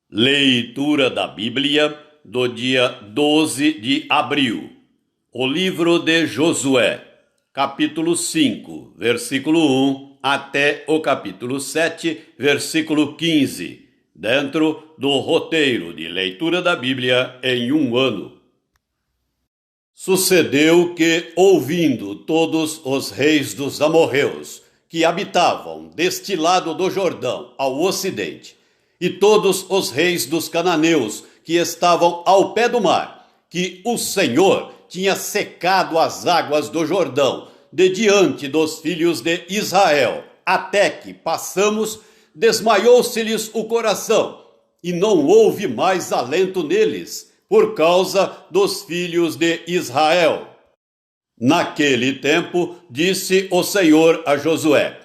Leitura da Bíblia do dia 12 de abril. O livro de Josué, capítulo 5, versículo 1 até o capítulo 7, versículo 15, dentro do roteiro de leitura da Bíblia em um ano. Sucedeu que, ouvindo todos os reis dos amorreus, que habitavam deste lado do Jordão ao ocidente, e todos os reis dos cananeus que estavam ao pé do mar, que o Senhor tinha secado as águas do Jordão de diante dos filhos de Israel, até que passamos, desmaiou-se-lhes o coração, e não houve mais alento neles, por causa dos filhos de Israel. Naquele tempo, disse o Senhor a Josué: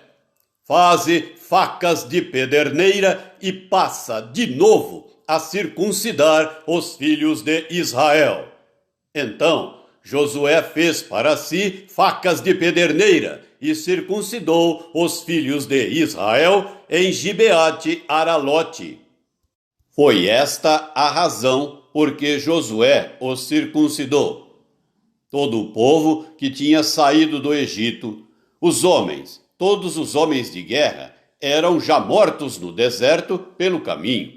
faze facas de pederneira e passa de novo a circuncidar os filhos de Israel. Então Josué fez para si facas de pederneira e circuncidou os filhos de Israel em Gibeate Aralote. Foi esta a razão por que Josué os circuncidou. Todo o povo que tinha saído do Egito, os homens, todos os homens de guerra, eram já mortos no deserto pelo caminho,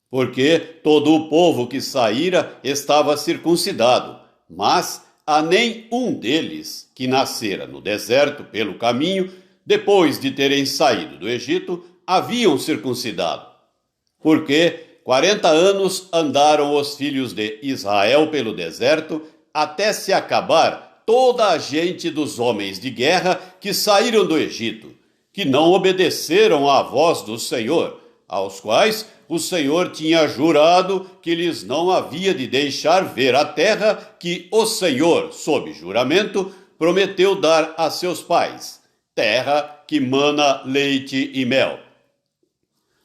porque todo o povo que saíra estava circuncidado, mas a nem um deles que nascera no deserto pelo caminho, depois de terem saído do Egito, haviam circuncidado. Porque 40 anos andaram os filhos de Israel pelo deserto, até se acabar toda a gente dos homens de guerra que saíram do Egito, que não obedeceram à voz do Senhor, aos quais o Senhor tinha jurado que lhes não havia de deixar ver a terra que o Senhor, sob juramento, prometeu dar a seus pais, terra que mana leite e mel.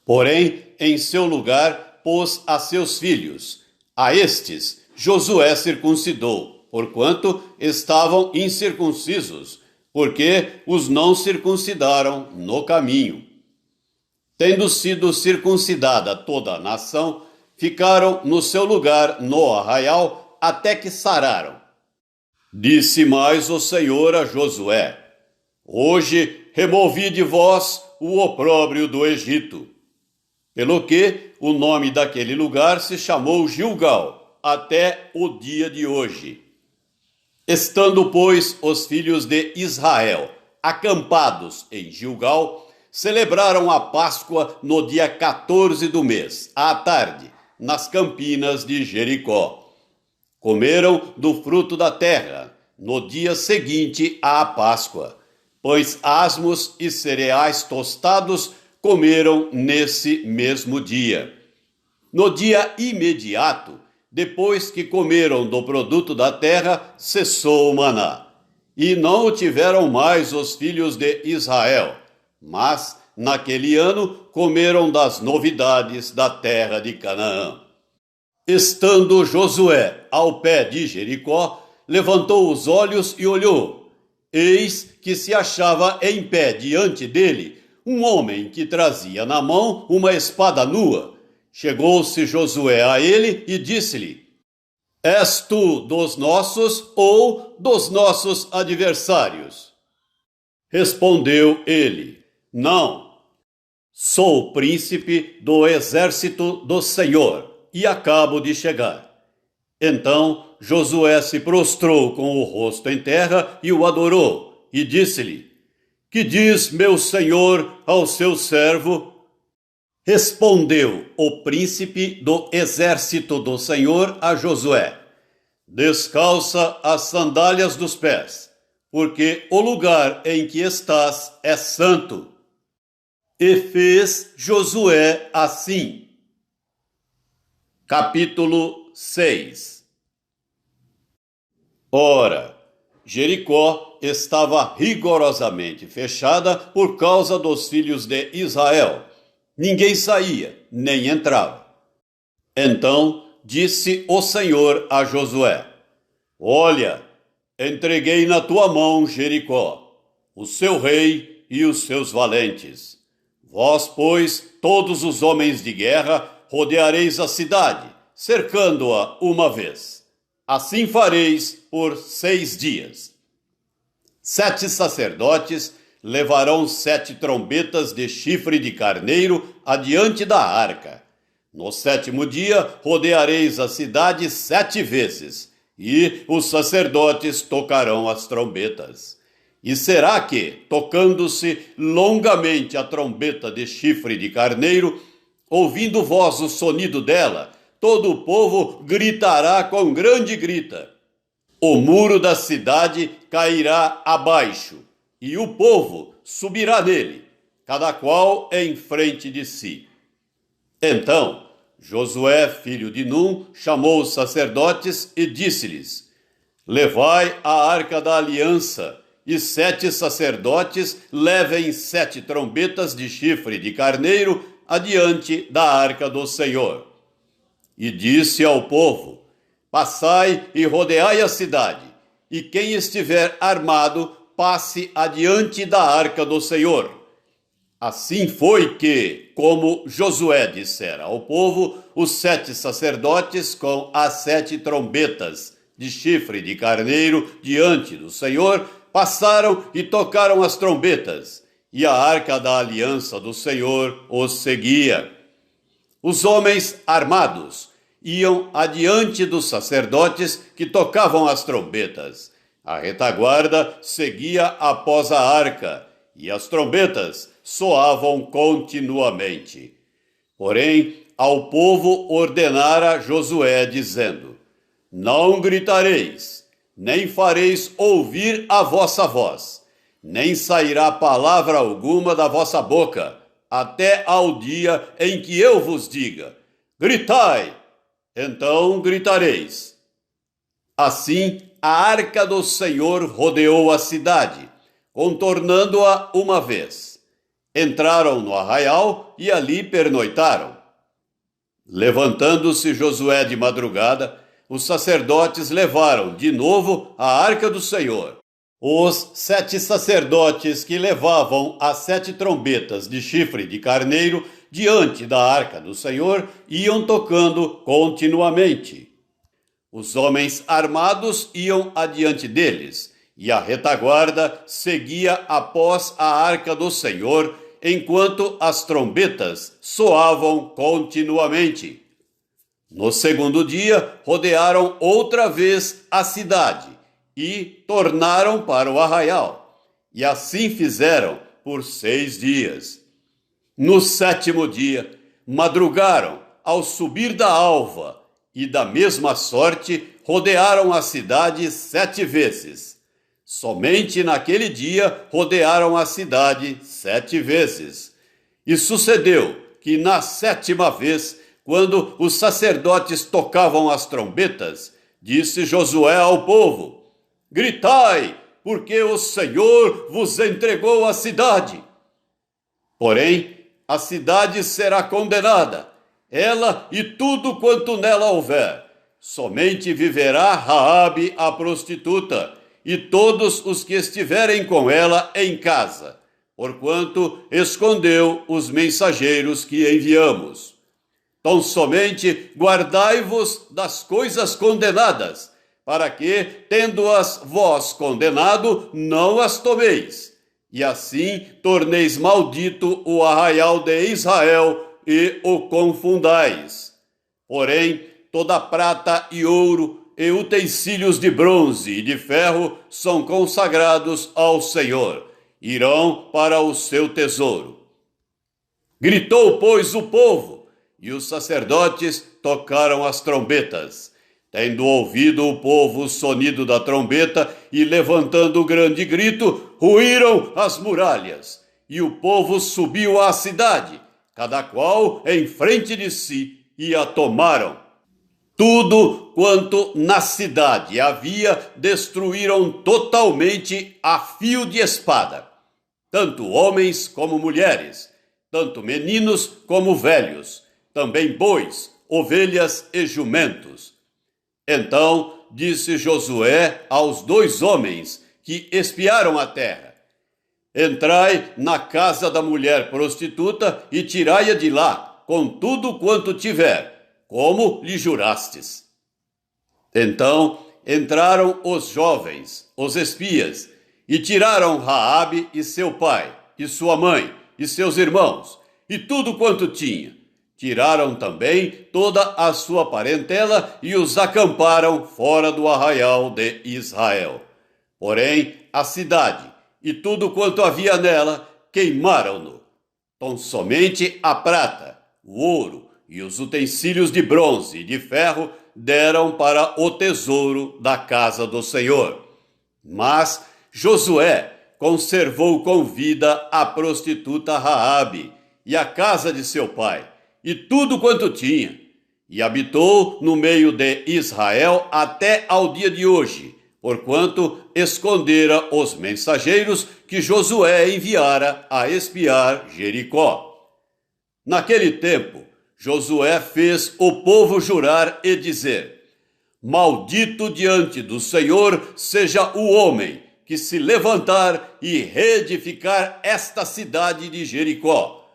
Porém, em seu lugar, pôs a seus filhos. A estes Josué circuncidou, porquanto estavam incircuncisos, porque os não circuncidaram no caminho. Tendo sido circuncidada toda a nação, ficaram no seu lugar no arraial até que sararam. Disse mais o Senhor a Josué: hoje removi de vós o opróbrio do Egito. Pelo que o nome daquele lugar se chamou Gilgal, até o dia de hoje. Estando, pois, os filhos de Israel acampados em Gilgal, celebraram a Páscoa no dia 14 do mês, à tarde, nas campinas de Jericó. Comeram do fruto da terra, no dia seguinte à Páscoa. Pães asmos e cereais tostados comeram nesse mesmo dia. No dia imediato, depois que comeram do produto da terra, cessou o maná. E não o tiveram mais os filhos de Israel, mas naquele ano comeram das novidades da terra de Canaã. Estando Josué ao pé de Jericó, levantou os olhos e olhou. Eis que se achava em pé diante dele um homem que trazia na mão uma espada nua. Chegou-se Josué a ele e disse-lhe: és tu dos nossos ou dos nossos adversários? Respondeu ele: não, sou príncipe do exército do Senhor e acabo de chegar. Então Josué se prostrou com o rosto em terra e o adorou, e disse-lhe: que diz meu senhor ao seu servo? Respondeu o príncipe do exército do Senhor a Josué: descalça as sandálias dos pés, porque o lugar em que estás é santo. E fez Josué assim. Capítulo 6. Ora, Jericó estava rigorosamente fechada por causa dos filhos de Israel. Ninguém saía, nem entrava. Então disse o Senhor a Josué: olha, entreguei na tua mão Jericó, o seu rei e os seus valentes. Vós, pois, todos os homens de guerra, rodeareis a cidade, cercando-a uma vez. Assim fareis por 6 dias. 7 sacerdotes levarão 7 trombetas de chifre de carneiro adiante da arca. No 7º dia rodeareis a cidade 7 vezes, e os sacerdotes tocarão as trombetas. E será que, tocando-se longamente a trombeta de chifre de carneiro, ouvindo vós o sonido dela, todo o povo gritará com grande grita. O muro da cidade cairá abaixo, e o povo subirá nele, cada qual em frente de si. Então Josué, filho de Num, chamou os sacerdotes e disse-lhes: Levai a arca da aliança, e 7 sacerdotes levem 7 trombetas de chifre de carneiro adiante da arca do Senhor. E disse ao povo: Passai e rodeai a cidade, e quem estiver armado, passe adiante da arca do Senhor. Assim foi que, como Josué dissera ao povo, os 7 sacerdotes com as 7 trombetas de chifre de carneiro diante do Senhor passaram e tocaram as trombetas, e a arca da aliança do Senhor os seguia. Os homens armados iam adiante dos sacerdotes que tocavam as trombetas. A retaguarda seguia após a arca, e as trombetas soavam continuamente. Porém, ao povo ordenara Josué, dizendo: Não gritareis, nem fareis ouvir a vossa voz, nem sairá palavra alguma da vossa boca, até ao dia em que eu vos diga: Gritai! Então gritareis. Assim, a arca do Senhor rodeou a cidade, contornando-a uma vez. Entraram no arraial e ali pernoitaram. Levantando-se Josué de madrugada, os sacerdotes levaram de novo a arca do Senhor. Os 7 sacerdotes que levavam as 7 trombetas de chifre de carneiro diante da arca do Senhor iam tocando continuamente. Os homens armados iam adiante deles, e a retaguarda seguia após a arca do Senhor, enquanto as trombetas soavam continuamente. No 2º dia, rodearam outra vez a cidade e tornaram para o arraial. E assim fizeram por 6 dias. No 7º dia, madrugaram ao subir da alva, e da mesma sorte rodearam a cidade 7 vezes. Somente naquele dia rodearam a cidade 7 vezes. E sucedeu que na 7ª vez, quando os sacerdotes tocavam as trombetas, disse Josué ao povo: Gritai, porque o Senhor vos entregou a cidade. Porém, a cidade será condenada, ela e tudo quanto nela houver. Somente viverá Raabe a prostituta, e todos os que estiverem com ela em casa, porquanto escondeu os mensageiros que enviamos. Tão somente guardai-vos das coisas condenadas, para que, tendo-as vós condenado, não as tomeis, e assim torneis maldito o arraial de Israel e o confundais. Porém, toda prata e ouro e utensílios de bronze e de ferro são consagrados ao Senhor, irão para o seu tesouro. Gritou, pois, o povo, e os sacerdotes tocaram as trombetas. Tendo ouvido o povo o sonido da trombeta e levantando grande grito, ruíram as muralhas, e o povo subiu à cidade, cada qual em frente de si, e a tomaram. Tudo quanto na cidade havia destruíram totalmente a fio de espada, tanto homens como mulheres, tanto meninos como velhos, também bois, ovelhas e jumentos. Então disse Josué aos 2 homens que espiaram a terra: Entrai na casa da mulher prostituta e tirai-a de lá, com tudo quanto tiver, como lhe jurastes. Então entraram os jovens, os espias, e tiraram Raabe e seu pai, e sua mãe, e seus irmãos, e tudo quanto tinha. Tiraram também toda a sua parentela e os acamparam fora do arraial de Israel. Porém, a cidade e tudo quanto havia nela queimaram-no. Tão somente a prata, o ouro e os utensílios de bronze e de ferro deram para o tesouro da casa do Senhor. Mas Josué conservou com vida a prostituta Raabe e a casa de seu pai, e tudo quanto tinha, e habitou no meio de Israel até ao dia de hoje, porquanto escondera os mensageiros que Josué enviara a espiar Jericó. Naquele tempo, Josué fez o povo jurar e dizer: Maldito diante do Senhor seja o homem que se levantar e reedificar esta cidade de Jericó.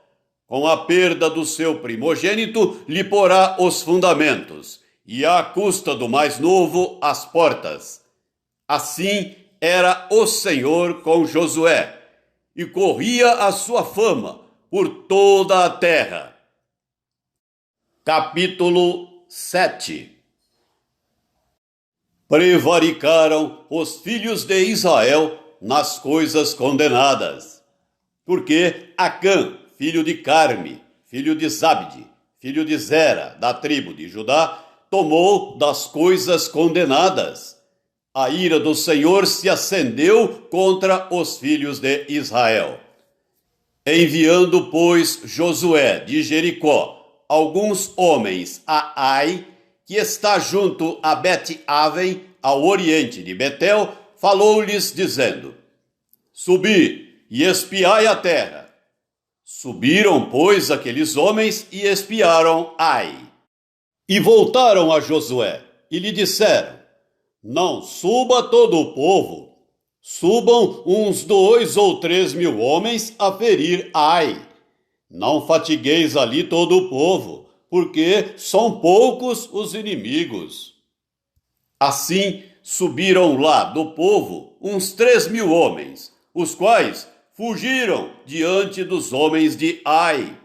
Com a perda do seu primogênito, lhe porá os fundamentos, e à custa do mais novo, as portas. Assim era o Senhor com Josué, e corria a sua fama por toda a terra. Capítulo 7. Prevaricaram os filhos de Israel nas coisas condenadas, porque Acã, filho de Carme, filho de Zabde, filho de Zera, da tribo de Judá, tomou das coisas condenadas. A ira do Senhor se acendeu contra os filhos de Israel. Enviando, pois, Josué de Jericó alguns homens a Ai, que está junto a Bet-Aven, ao oriente de Betel, falou-lhes dizendo: Subi e espiai a terra. Subiram, pois, aqueles homens e espiaram Ai. E voltaram a Josué e lhe disseram: Não suba todo o povo, subam uns 2 ou 3 mil homens a ferir Ai. Não fatigueis ali todo o povo, porque são poucos os inimigos. Assim subiram lá do povo uns 3 mil homens, os quais fugiram diante dos homens de Ai.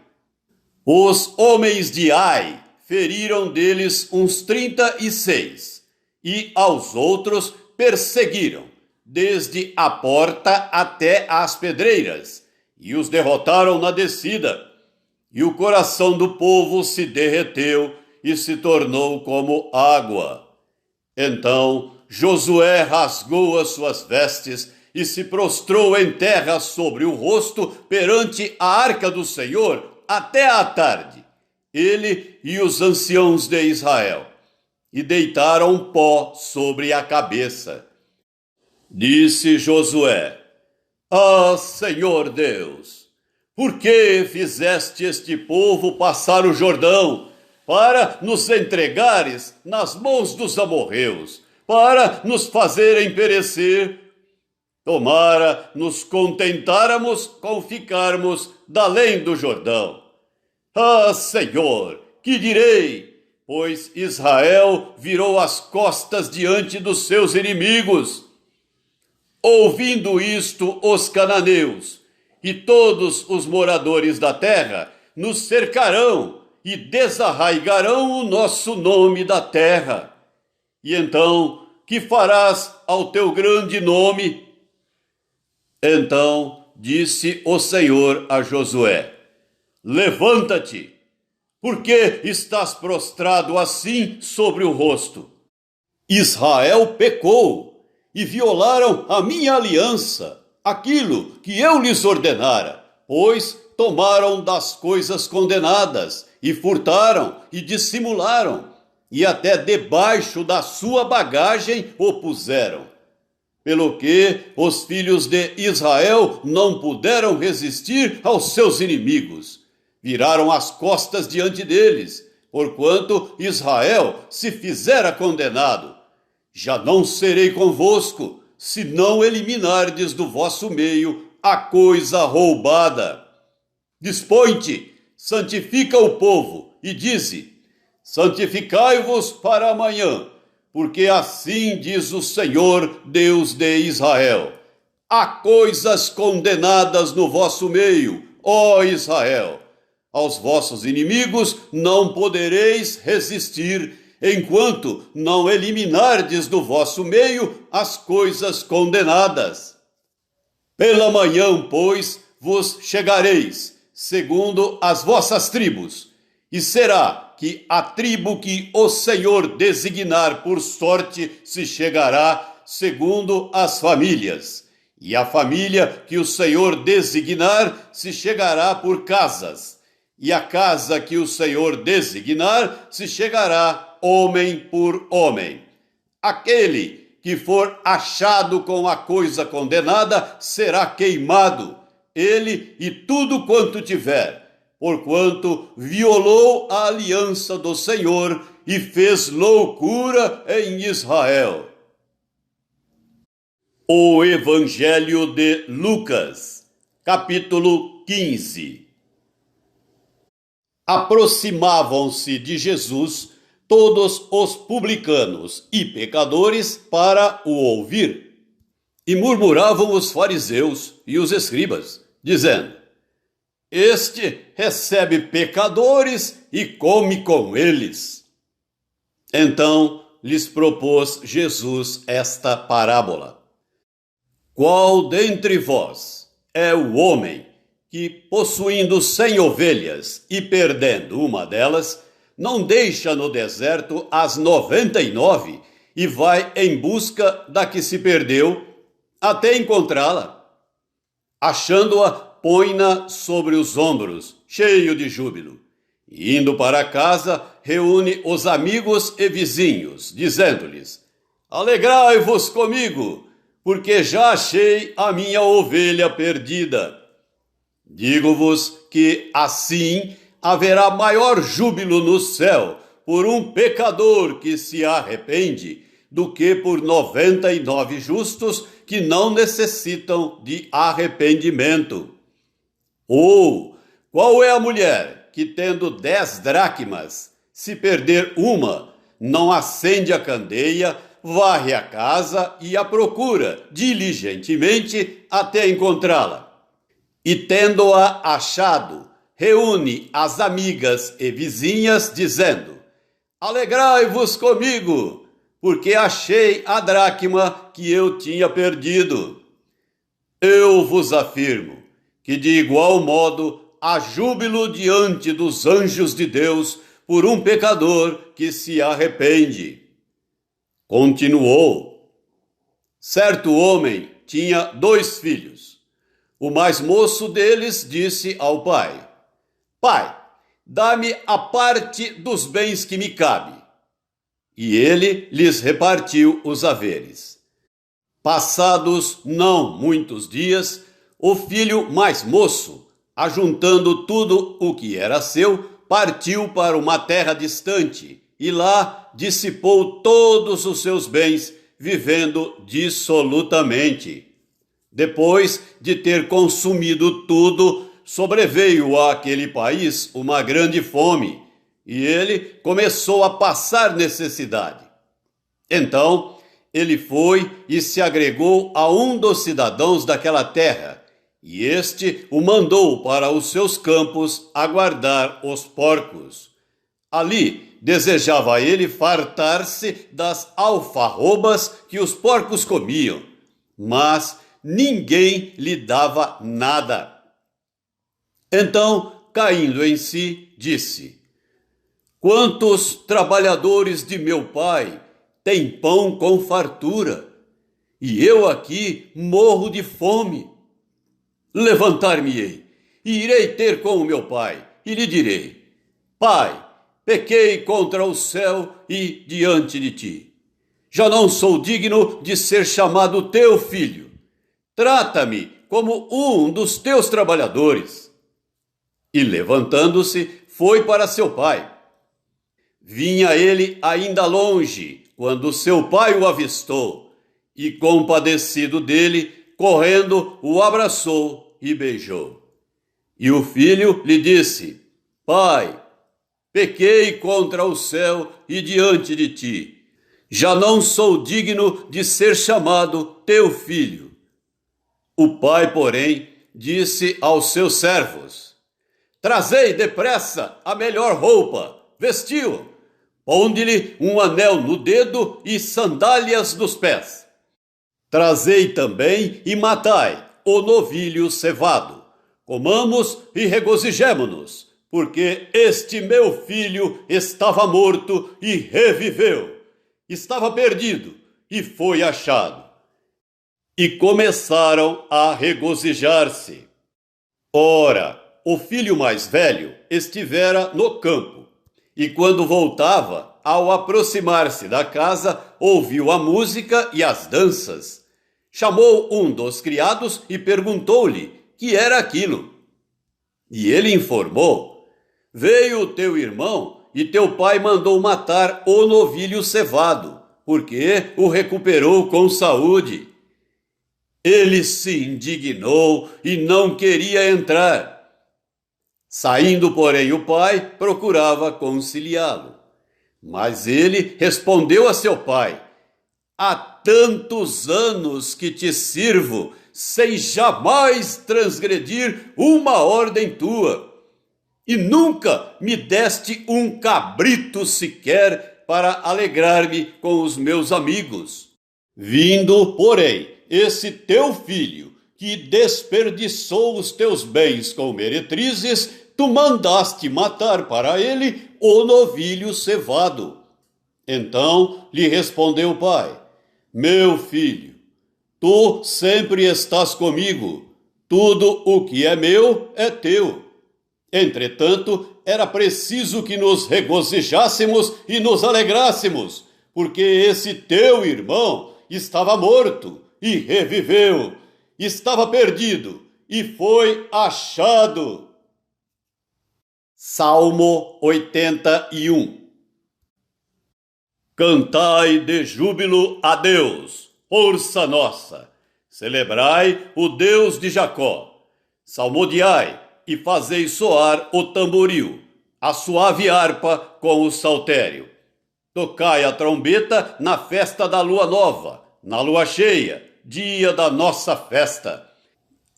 Os homens de Ai feriram deles uns 36, e aos outros perseguiram, desde a porta até as pedreiras, e os derrotaram na descida. E o coração do povo se derreteu e se tornou como água. Então Josué rasgou as suas vestes e se prostrou em terra sobre o rosto perante a arca do Senhor até à tarde, ele e os anciãos de Israel, e deitaram pó sobre a cabeça. Disse Josué: Ah, Senhor Deus, por que fizeste este povo passar o Jordão, para nos entregares nas mãos dos amorreus, para nos fazerem perecer? Tomara nos contentáramos com ficarmos dalém do Jordão. Ah, Senhor, que direi? Pois Israel virou as costas diante dos seus inimigos. Ouvindo isto, os cananeus e todos os moradores da terra nos cercarão e desarraigarão o nosso nome da terra. E então, que farás ao teu grande nome? Então disse o Senhor a Josué: Levanta-te, porque estás prostrado assim sobre o rosto? Israel pecou e violaram a minha aliança, aquilo que eu lhes ordenara, pois tomaram das coisas condenadas e furtaram e dissimularam, e até debaixo da sua bagagem o puseram. Pelo que os filhos de Israel não puderam resistir aos seus inimigos. Viraram as costas diante deles, porquanto Israel se fizera condenado. Já não serei convosco, se não eliminardes do vosso meio a coisa roubada. Dispõe-te, santifica o povo e dize: santificai-vos para amanhã, porque assim diz o Senhor, Deus de Israel: há coisas condenadas no vosso meio, ó Israel. Aos vossos inimigos não podereis resistir, enquanto não eliminardes do vosso meio as coisas condenadas. Pela manhã, pois, vos chegareis, segundo as vossas tribos, e será que a tribo que o Senhor designar por sorte se chegará, segundo as famílias, e a família que o Senhor designar se chegará por casas, e a casa que o Senhor designar se chegará homem por homem. Aquele que for achado com a coisa condenada será queimado, ele e tudo quanto tiver, porquanto violou a aliança do Senhor e fez loucura em Israel. O Evangelho de Lucas, capítulo 15. Aproximavam-se de Jesus todos os publicanos e pecadores para o ouvir. E murmuravam os fariseus e os escribas, dizendo: este recebe pecadores e come com eles. Então lhes propôs Jesus esta parábola: qual dentre vós é o homem que, possuindo 100 ovelhas e perdendo uma delas, não deixa no deserto as 99 e vai em busca da que se perdeu até encontrá-la? Achando-a, põe-na sobre os ombros, cheio de júbilo. E indo para casa, reúne os amigos e vizinhos, dizendo-lhes: alegrai-vos comigo, porque já achei a minha ovelha perdida. Digo-vos que assim haverá maior júbilo no céu por um pecador que se arrepende do que por 99 justos que não necessitam de arrependimento. Ou qual é a mulher que, tendo 10 dracmas, se perder uma, não acende a candeia, varre a casa e a procura diligentemente até encontrá-la? E tendo-a achado, reúne as amigas e vizinhas, dizendo: alegrai-vos comigo, porque achei a dracma que eu tinha perdido. Eu vos afirmo que de igual modo há júbilo diante dos anjos de Deus por um pecador que se arrepende. Continuou: certo homem tinha 2 filhos. O mais moço deles disse ao pai: pai, dá-me a parte dos bens que me cabe. E ele lhes repartiu os haveres. Passados não muitos dias, o filho mais moço, ajuntando tudo o que era seu, partiu para uma terra distante e lá dissipou todos os seus bens, vivendo dissolutamente. Depois de ter consumido tudo, sobreveio àquele país uma grande fome, e ele começou a passar necessidade. Então ele foi e se agregou a um dos cidadãos daquela terra, e este o mandou para os seus campos a guardar os porcos. Ali desejava ele fartar-se das alfarrobas que os porcos comiam, mas ninguém lhe dava nada. Então, caindo em si, disse: quantos trabalhadores de meu pai têm pão com fartura, e eu aqui morro de fome? Levantar-me-ei e irei ter com o meu pai, e lhe direi: pai, pequei contra o céu e diante de ti. Já não sou digno de ser chamado teu filho. Trata-me como um dos teus trabalhadores. E levantando-se, foi para seu pai. Vinha ele ainda longe, quando seu pai o avistou, e compadecido dele, correndo, o abraçou e beijou. E o filho lhe disse: Pai, pequei contra o céu e diante de ti. Já não sou digno de ser chamado teu filho. O pai, porém, disse aos seus servos: Trazei depressa a melhor roupa, vestiu, ponde-lhe um anel no dedo e sandálias nos pés. Trazei também e matai o novilho cevado. Comamos e regozijemo-nos, porque este meu filho estava morto e reviveu. Estava perdido e foi achado. E começaram a regozijar-se. Ora, o filho mais velho estivera no campo, e quando voltava, ao aproximar-se da casa, ouviu a música e as danças. Chamou um dos criados e perguntou-lhe que era aquilo. E ele informou: Veio o teu irmão e teu pai mandou matar o novilho cevado, porque o recuperou com saúde. Ele se indignou e não queria entrar. Saindo, porém, o pai procurava conciliá-lo. Mas ele respondeu a seu pai: Há tantos anos que te sirvo, sem jamais transgredir uma ordem tua, e nunca me deste um cabrito sequer para alegrar-me com os meus amigos. Vindo, porém, esse teu filho, que desperdiçou os teus bens com meretrizes, tu mandaste matar para ele o novilho cevado. Então lhe respondeu o pai: Meu filho, tu sempre estás comigo, tudo o que é meu é teu. Entretanto, era preciso que nos regozijássemos e nos alegrássemos, porque esse teu irmão estava morto e reviveu, estava perdido e foi achado. Salmo 81. Cantai de júbilo a Deus, força nossa. Celebrai o Deus de Jacó. Salmodiai e fazei soar o tamboril, a suave harpa com o saltério. Tocai a trombeta na festa da lua nova, na lua cheia, dia da nossa festa.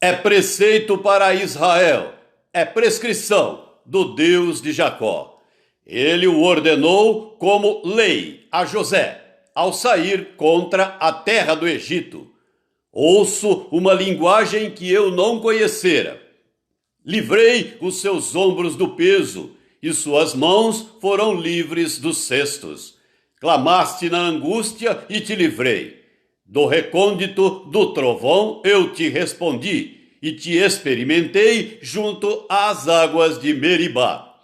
É preceito para Israel, é prescrição do Deus de Jacó. Ele o ordenou como lei a José, ao sair contra a terra do Egito. Ouço uma linguagem que eu não conhecera. Livrei os seus ombros do peso, e suas mãos foram livres dos cestos. Clamaste na angústia e te livrei. Do recôndito do trovão eu te respondi, e te experimentei junto às águas de Meribá.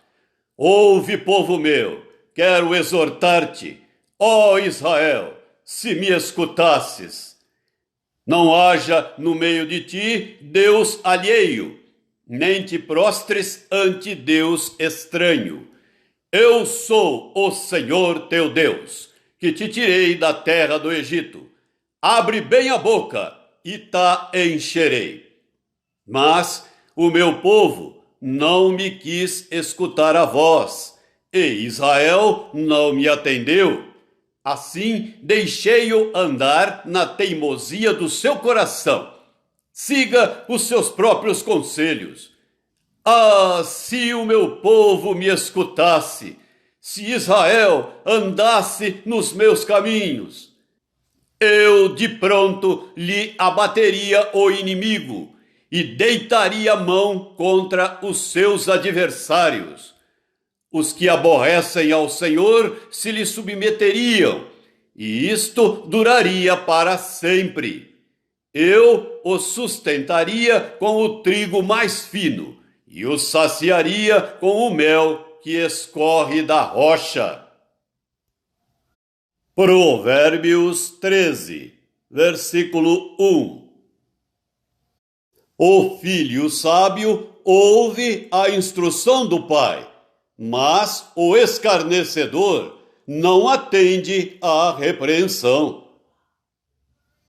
Ouve, povo meu, quero exortar-te, ó Israel, se me escutasses. Não haja no meio de ti Deus alheio, nem te prostres ante Deus estranho. Eu sou o Senhor teu Deus, que te tirei da terra do Egito. Abre bem a boca e ta encherei. Mas o meu povo não me quis escutar a voz, e Israel não me atendeu. Assim deixei-o andar na teimosia do seu coração. Siga os seus próprios conselhos. Ah, se o meu povo me escutasse, se Israel andasse nos meus caminhos, eu de pronto lhe abateria o inimigo e deitaria a mão contra os seus adversários. Os que aborrecem ao Senhor se lhe submeteriam, e isto duraria para sempre. Eu os sustentaria com o trigo mais fino, e os saciaria com o mel que escorre da rocha. Provérbios 13, versículo 1. O filho sábio ouve a instrução do pai, mas o escarnecedor não atende à repreensão.